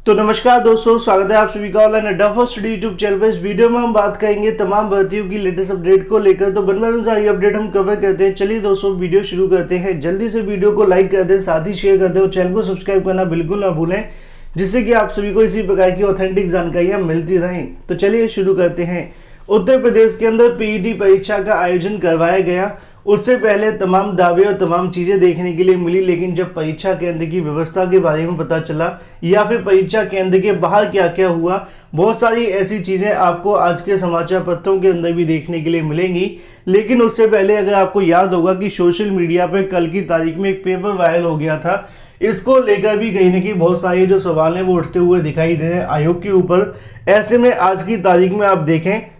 तो नमस्कार दोस्तों, स्वागत है आप सभी का ऑनलाइन अड्डा फॉर स्टडी यूट्यूब चैनल पर। इस वीडियो में हम बात करेंगे तमाम भर्तियों की लेटेस्ट अपडेट को लेकर। तो बन सारी अपडेट हम कवर करते हैं। चलिए दोस्तों, वीडियो शुरू करते हैं। जल्दी से वीडियो को लाइक कर दें, साथ ही शेयर कर दें और चैनल को सब्सक्राइब करना बिल्कुल ना भूलें, जिससे कि आप सभी को इसी प्रकार की ऑथेंटिक जानकारियां मिलती रहें। तो चलिए शुरू करते हैं। उत्तर प्रदेश के अंदर पीईटी परीक्षा का आयोजन करवाया गया। उससे पहले तमाम दावे और तमाम चीज़ें देखने के लिए मिली, लेकिन जब परीक्षा केंद्र की व्यवस्था के बारे में पता चला या फिर परीक्षा केंद्र के बाहर क्या क्या हुआ, बहुत सारी ऐसी चीज़ें आपको आज के समाचार पत्रों के अंदर भी देखने के लिए मिलेंगी। लेकिन उससे पहले अगर आपको याद होगा कि सोशल मीडिया पर कल की तारीख में एक पेपर वायरल हो गया था, इसको लेकर भी कहीं ना कहीं बहुत सारे जो सवाल हैं वो उठते हुए दिखाई दे रहे हैं आयोग के ऊपर। ऐसे में आज की तारीख में आप देखें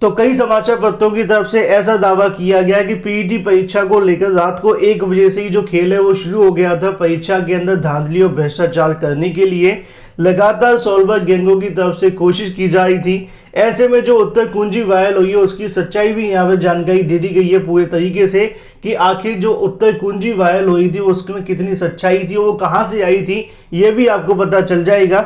तो कई समाचार पत्रों की तरफ से ऐसा दावा किया गया कि पीईटी परीक्षा को लेकर रात को 1 बजे से ही जो खेल है वो शुरू हो गया था। परीक्षा के अंदर धांधली और भ्रष्टाचार करने के लिए लगातार सॉल्वर गैंगों की तरफ से कोशिश की जा रही थी। ऐसे में जो उत्तर कुंजी वायरल हुई है उसकी सच्चाई भी यहाँ पे जानकारी दे दी गई है पूरे तरीके से कि आखिर जो उत्तर कुंजी वायरल हुई थी उसमें कितनी सच्चाई थी, वो कहाँ से आई थी, ये भी आपको पता चल जाएगा।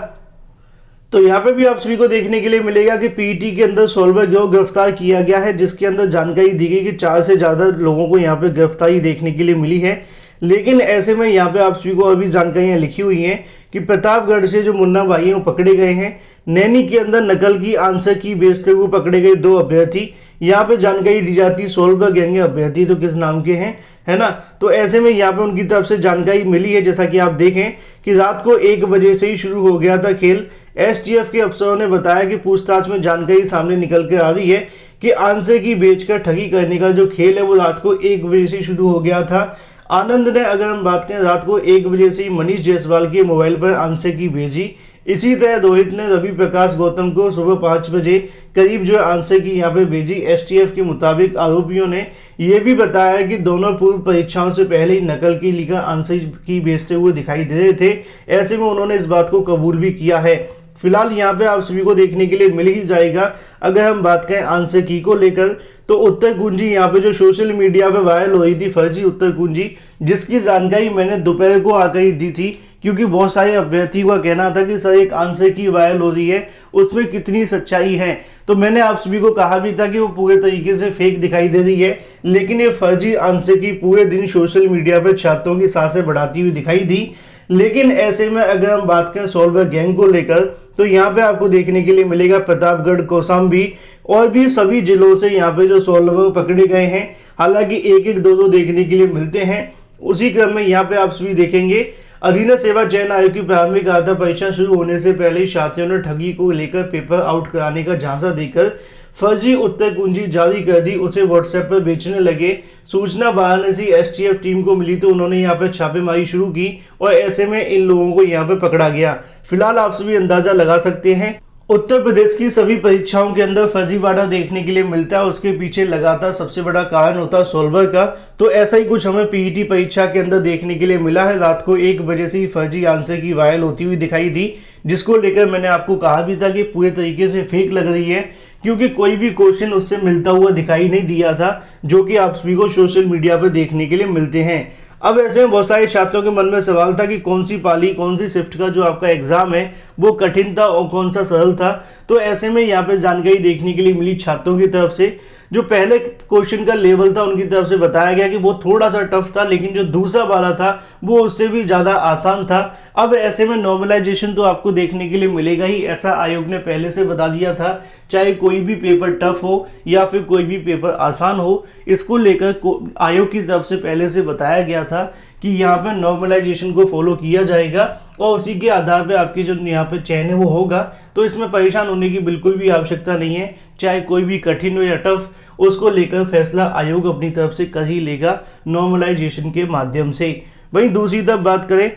तो यहाँ पे भी आप सभी को देखने के लिए मिलेगा कि पीईटी के अंदर सॉल्वर गिरोह गिरफ्तार किया गया है, जिसके अंदर जानकारी दी गई कि 4 से ज़्यादा लोगों को यहाँ पे गिरफ्तारी देखने के लिए मिली है। लेकिन ऐसे में यहाँ पे आप सभी को अभी जानकारियाँ लिखी हुई हैं कि प्रतापगढ़ से जो मुन्ना भाई हैं वो पकड़े गए हैं। नैनी के अंदर नकल की आंसर की बेचते हुए पकड़े गए 2 अभ्यर्थी। यहाँ पे जानकारी दी जाती है सॉल्वर गैंग अभ्यर्थी तो किस नाम के हैं, है ना। तो ऐसे में यहाँ पे उनकी तरफ से जानकारी मिली है, जैसा कि आप देखें कि रात को 1 बजे से ही शुरू हो गया था खेल। एसटीएफ के अफसरों ने बताया कि पूछताछ में जानकारी सामने निकल कर आ रही है कि आंसर की बेचकर ठगी करने का जो खेल है वो रात को 1 बजे से शुरू हो गया था। आनंद ने, अगर हम बात करें, रात को 1 बजे से ही मनीष जायसवाल के मोबाइल पर आंसर की भेजी। इसी तरह रोहित ने रवि प्रकाश गौतम को सुबह 5 बजे करीब जो आंसर की यहाँ पे भेजी। एसटीएफ के मुताबिक आरोपियों ने यह भी बताया कि दोनों पूर्व परीक्षाओं से पहले ही नकल की लिखा आंसर की भेजते हुए दिखाई दे रहे थे। ऐसे में उन्होंने इस बात को कबूल भी किया है। फिलहाल यहाँ पे आप सभी को देखने के लिए मिल ही जाएगा। अगर हम बात करें आंसर की को लेकर तो उत्तर कुंजी यहाँ पे जो सोशल मीडिया पे वायरल हो रही थी, फर्जी उत्तर कुंजी, जिसकी जानकारी मैंने दोपहर को आकर ही दी थी, क्योंकि बहुत सारे अभ्यर्थियों का कहना था कि सर एक आंसर की वायरल हो रही है, उसमें कितनी सच्चाई है। तो मैंने आप सभी को कहा भी था कि वो पूरे तरीके से फेक दिखाई दे रही है, लेकिन ये फर्जी आंसर की पूरे दिन सोशल मीडिया पर छात्रों की सांसें बढ़ाती हुई दिखाई दी। लेकिन ऐसे में अगर हम बात करें सॉल्वर गैंग को लेकर तो यहाँ पे आपको देखने के लिए मिलेगा प्रतापगढ़, कौशाम्बी और भी सभी जिलों से यहाँ पे जो सॉल्वर पकड़े गए हैं। हालांकि 1-1, 2-2 देखने के लिए मिलते हैं। उसी क्रम में यहाँ पे आप सभी देखेंगे अधीन सेवा चयन आयोग की प्रारंभिक आधा परीक्षा शुरू होने से पहले ही छात्रों ने ठगी को लेकर पेपर आउट कराने का झांसा देकर फर्जी उत्तर कुंजी जारी कर दी, उसे व्हाट्सएप पर बेचने लगे। सूचना वाराणसी एसटीएफ टीम को मिली तो उन्होंने यहाँ पर छापेमारी शुरू की और ऐसे में इन लोगों को यहाँ पर पकड़ा गया। फिलहाल आप सभी अंदाजा लगा सकते हैं उत्तर प्रदेश की सभी परीक्षाओं के अंदर फर्जीवाड़ा देखने के लिए मिलता है। उसके पीछे लगातार सबसे बड़ा कारण होता है सॉल्वर का। तो ऐसा ही कुछ हमें पीईटी परीक्षा के अंदर देखने के लिए मिला है। रात को 1 बजे से ही फर्जी आंसर की वायरल होती हुई दिखाई दी, जिसको लेकर मैंने आपको कहा भी था कि पूरे तरीके से फेक लग रही है, क्योंकि कोई भी क्वेश्चन उससे मिलता हुआ दिखाई नहीं दिया था, जो कि आप सभी को सोशल मीडिया पर देखने के लिए मिलते हैं। अब ऐसे में बहुत सारे छात्रों के मन में सवाल था कि कौन सी पाली, कौन सी शिफ्ट का जो आपका एग्जाम है वो कठिन था और कौन सा सरल था। तो ऐसे में यहाँ पे जानकारी देखने के लिए मिली छात्रों की तरफ से। जो पहले क्वेश्चन का लेवल था उनकी तरफ से बताया गया कि वो थोड़ा सा टफ था, लेकिन जो दूसरा वाला था वो उससे भी ज़्यादा आसान था। अब ऐसे में नॉर्मलाइजेशन तो आपको देखने के लिए मिलेगा ही, ऐसा आयोग ने पहले से बता दिया था। चाहे कोई भी पेपर टफ हो या फिर कोई भी पेपर आसान हो, इसको लेकर आयोग की तरफ से पहले से बताया गया था कि यहाँ पे नॉर्मलाइजेशन को फॉलो किया जाएगा और उसी के आधार पे आपकी जो यहाँ पे चयन है वो होगा। तो इसमें परेशान होने की बिल्कुल भी आवश्यकता नहीं है। चाहे कोई भी कठिन हो या टफ, उसको लेकर फैसला आयोग अपनी तरफ से कर ही लेगा नॉर्मलाइजेशन के माध्यम से। वहीं दूसरी तरफ बात करें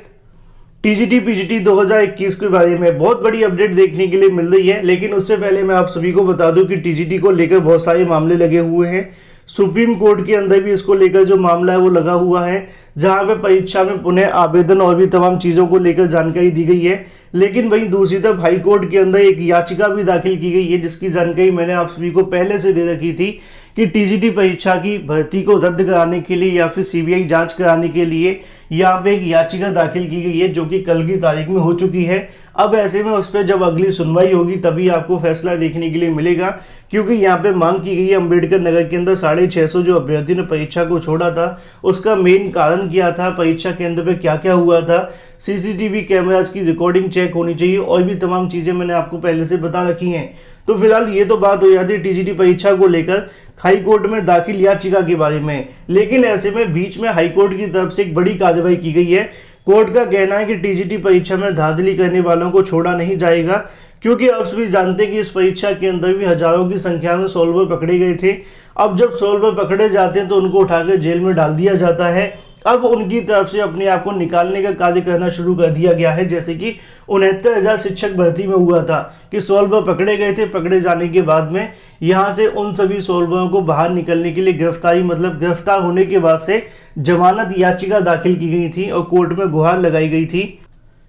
टीजीटी पीजीटी 2021 के बारे में बहुत बड़ी अपडेट देखने के लिए मिल रही है। लेकिन उससे पहले मैं आप सभी को बता दूं कि टीजीटी को लेकर बहुत सारे मामले लगे हुए हैं। सुप्रीम कोर्ट के अंदर भी इसको लेकर जो मामला है वो लगा हुआ है, जहां पे परीक्षा में पुनः आवेदन और भी तमाम चीज़ों को लेकर जानकारी दी गई है। लेकिन वहीं दूसरी तरफ हाई कोर्ट के अंदर एक याचिका भी दाखिल की गई है, जिसकी जानकारी मैंने आप सभी को पहले से दे रखी थी कि टीजीटी परीक्षा की भर्ती को रद्द कराने के लिए या फिर सीबीआई जांच कराने के लिए यहाँ पे एक याचिका दाखिल की गई है जो कि कल की तारीख में हो चुकी है। अब ऐसे में उस पर जब अगली सुनवाई होगी तभी आपको फैसला देखने के लिए मिलेगा, क्योंकि यहाँ पे मांग की गई है अम्बेडकर नगर के अंदर 650 जो अभ्यर्थी ने परीक्षा को छोड़ा था उसका मेन कारण क्या था, परीक्षा केंद्र पे क्या क्या हुआ था, सीसीटीवी कैमराज की रिकॉर्डिंग चेक होनी चाहिए और भी तमाम चीजें मैंने आपको पहले से बता रखी हैं। तो फिलहाल ये तो बात हो जाती है टीजीटी परीक्षा को लेकर हाई कोर्ट में दाखिल याचिका के बारे में, लेकिन ऐसे में बीच में हाई कोर्ट की तरफ से एक बड़ी कार्रवाई की गई है। कोर्ट का कहना है कि टीजीटी परीक्षा में धांधली करने वालों को छोड़ा नहीं जाएगा, क्योंकि आप सभी जानते हैं कि इस परीक्षा के अंदर भी हजारों की संख्या में सॉल्वर पकड़े गए थे। अब जब सॉल्वर पकड़े जाते हैं तो उनको उठाकर जेल में डाल दिया जाता है। अब उनकी तरफ से अपने आप को निकालने का कार्य करना शुरू कर दिया गया है, जैसे कि 69,000 शिक्षक भर्ती में हुआ था कि सॉल्वर पकड़े गए थे। पकड़े जाने के बाद में यहाँ से उन सभी सॉल्वरों को बाहर निकलने के लिए गिरफ्तारी मतलब गिरफ्तार होने के बाद से जमानत याचिका दाखिल की गई थी और कोर्ट में गुहार लगाई गई थी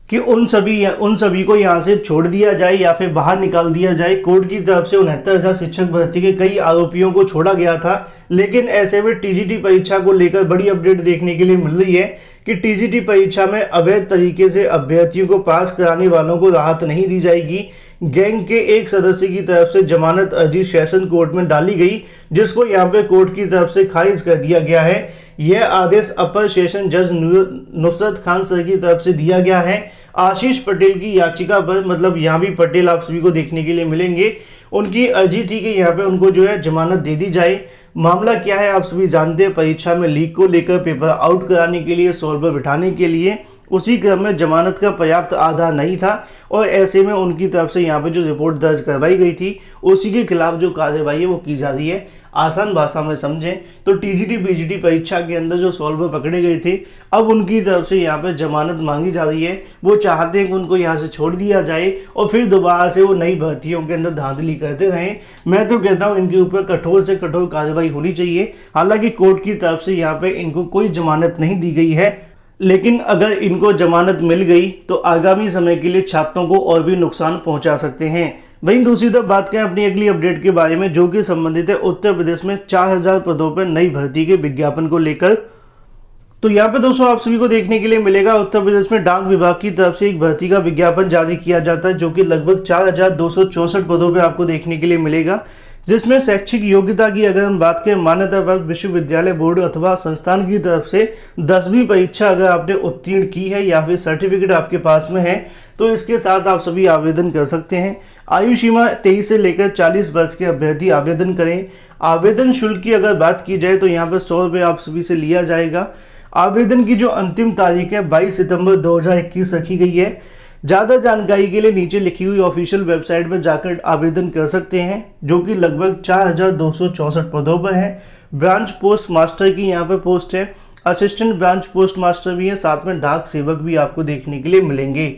कि उन सभी को यहाँ से छोड़ दिया जाए या फिर बाहर निकाल दिया जाए। कोर्ट की तरफ से 69,000 शिक्षक भर्ती के कई आरोपियों को छोड़ा गया था, लेकिन ऐसे में टीजीटी परीक्षा को लेकर बड़ी अपडेट देखने के लिए मिल रही है कि टीजीटी परीक्षा में अवैध तरीके से अभ्यर्थियों को पास कराने वालों को राहत नहीं दी जाएगी। गैंग के एक सदस्य की तरफ से जमानत अर्जी सेशन कोर्ट में डाली गई, जिसको यहाँ पे कोर्ट की तरफ से खारिज कर दिया गया है। यह आदेश अपर सेशन जज नुसरत खान सर की तरफ से दिया गया है। आशीष पटेल की याचिका पर, मतलब यहाँ भी पटेल आप सभी को देखने के लिए मिलेंगे, उनकी अर्जी थी कि यहाँ पे उनको जो है जमानत दे दी जाए। मामला क्या है आप सभी जानते हैं, परीक्षा में लीक को लेकर पेपर आउट कराने के लिए सॉल्वर बिठाने के लिए उसी क्रम में जमानत का पर्याप्त आधार नहीं था और ऐसे में उनकी तरफ से यहाँ पे जो रिपोर्ट दर्ज करवाई गई थी उसी के खिलाफ जो कार्रवाई है वो की जा रही है। आसान भाषा में समझें तो टीजीटी पीजीटी परीक्षा के अंदर जो सॉल्वर पकड़े गए थे अब उनकी तरफ से यहाँ पे जमानत मांगी जा रही है। वो चाहते हैं कि उनको यहाँ से छोड़ दिया जाए और फिर दोबारा से वो नई भर्तियों के अंदर धांधली करते रहें। मैं तो कहता हूँ इनके ऊपर कठोर से कठोर कार्रवाई होनी चाहिए। हालांकि कोर्ट की तरफ से यहाँ पे इनको कोई जमानत नहीं दी गई है, लेकिन अगर इनको जमानत मिल गई तो आगामी समय के लिए छात्रों को और भी नुकसान पहुंचा सकते हैं। वहीं दूसरी तरफ बात करें अपनी अगली अपडेट के बारे में, जो कि संबंधित है उत्तर प्रदेश में 4000 पदों पर नई भर्ती के विज्ञापन को लेकर। तो यहाँ पे दोस्तों आप सभी को देखने के लिए मिलेगा उत्तर प्रदेश में डाक विभाग की तरफ से एक भर्ती का विज्ञापन जारी किया जाता है, जो कि लगभग 4264 पदों पर आपको देखने के लिए मिलेगा, जिसमें शैक्षिक योग्यता की अगर हम बात करें मान्यता प्राप्त विश्वविद्यालय बोर्ड अथवा संस्थान की तरफ से 10वीं परीक्षा अगर आपने उत्तीर्ण की है या फिर सर्टिफिकेट आपके पास में है तो इसके साथ आप सभी आवेदन कर सकते हैं। आयु सीमा 23 से लेकर 40 वर्ष के अभ्यर्थी आवेदन करें। आवेदन शुल्क की अगर बात की जाए तो यहाँ पर 100 रुपये आप सभी से लिया जाएगा। आवेदन की जो अंतिम तारीख है 22 सितंबर 2021 रखी गई है। ज़्यादा जानकारी के लिए नीचे लिखी हुई ऑफिशियल वेबसाइट पर जाकर आवेदन कर सकते हैं, जो कि लगभग 4264 पदों पर है। ब्रांच पोस्ट मास्टर की यहाँ पर पोस्ट है, असिस्टेंट ब्रांच पोस्ट मास्टर भी है, साथ में डाक सेवक भी आपको देखने के लिए मिलेंगे।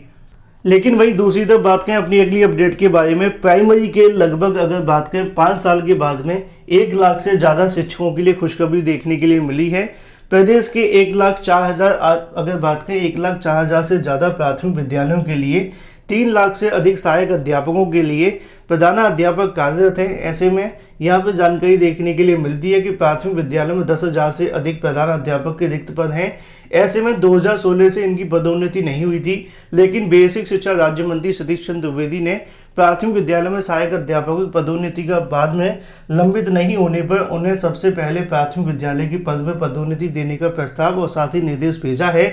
लेकिन वही दूसरी तरफ बात करें अपनी अगली अपडेट के बारे में, प्राइमरी के लगभग अगर बात करें 5 साल के बाद में 1 लाख से ज़्यादा शिक्षकों के लिए खुशखबरी देखने के लिए मिली है। प्रदेश के 1,04,000 अगर बात करें 1,04,000 से ज़्यादा प्राथमिक विद्यालयों के लिए 3 लाख से अधिक सहायक अध्यापकों के लिए प्रधानाध्यापक कार्यरत हैं। ऐसे में यहाँ पर जानकारी देखने के लिए मिलती है कि प्राथमिक विद्यालयों में 10,000 से अधिक प्रधानाध्यापक के रिक्त पद हैं। ऐसे में 2016 से इनकी पदोन्नति नहीं हुई थी, लेकिन बेसिक शिक्षा राज्य मंत्री सतीश चंद्र द्विवेदी ने प्राथमिक विद्यालय में सहायक अध्यापकों की पदोन्नति का बाद में लंबित नहीं होने पर उन्हें सबसे पहले प्राथमिक विद्यालय की पद में पदोन्नति देने का प्रस्ताव और साथ ही निर्देश भेजा है।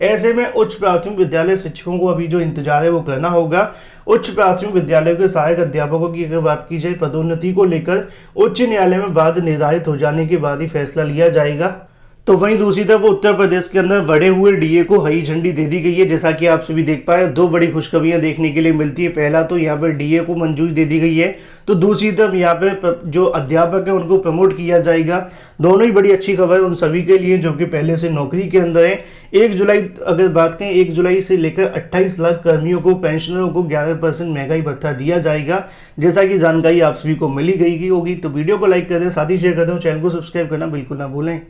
ऐसे में उच्च प्राथमिक विद्यालय शिक्षकों को अभी जो इंतजार है वो करना होगा। उच्च प्राथमिक विद्यालय के सहायक अध्यापकों की अगर बात की जाए पदोन्नति को लेकर उच्च न्यायालय में बाद निर्धारित हो जाने के बाद ही फैसला लिया जाएगा। तो वहीं दूसरी तरफ उत्तर प्रदेश के अंदर बढ़े हुए डीए को हरी झंडी दे दी गई है। जैसा कि आप सभी देख पाए, 2 बड़ी खुशखबरियां देखने के लिए मिलती है। पहला तो यहाँ पर डीए को मंजूरी दे दी गई है, तो दूसरी तरफ यहाँ पे जो अध्यापक है उनको प्रमोट किया जाएगा। दोनों ही बड़ी अच्छी खबर है उन सभी के लिए जो कि पहले से नौकरी के अंदर है। 1 जुलाई अगर बात करें 1 जुलाई से लेकर 28 लाख कर्मियों को पेंशनरों को 11% महंगाई भत्ता दिया जाएगा, जैसा कि जानकारी आप सभी को मिली गई होगी। तो वीडियो को लाइक कर दें, साथ ही शेयर कर दें, चैनल को सब्सक्राइब करना बिल्कुल ना भूलें।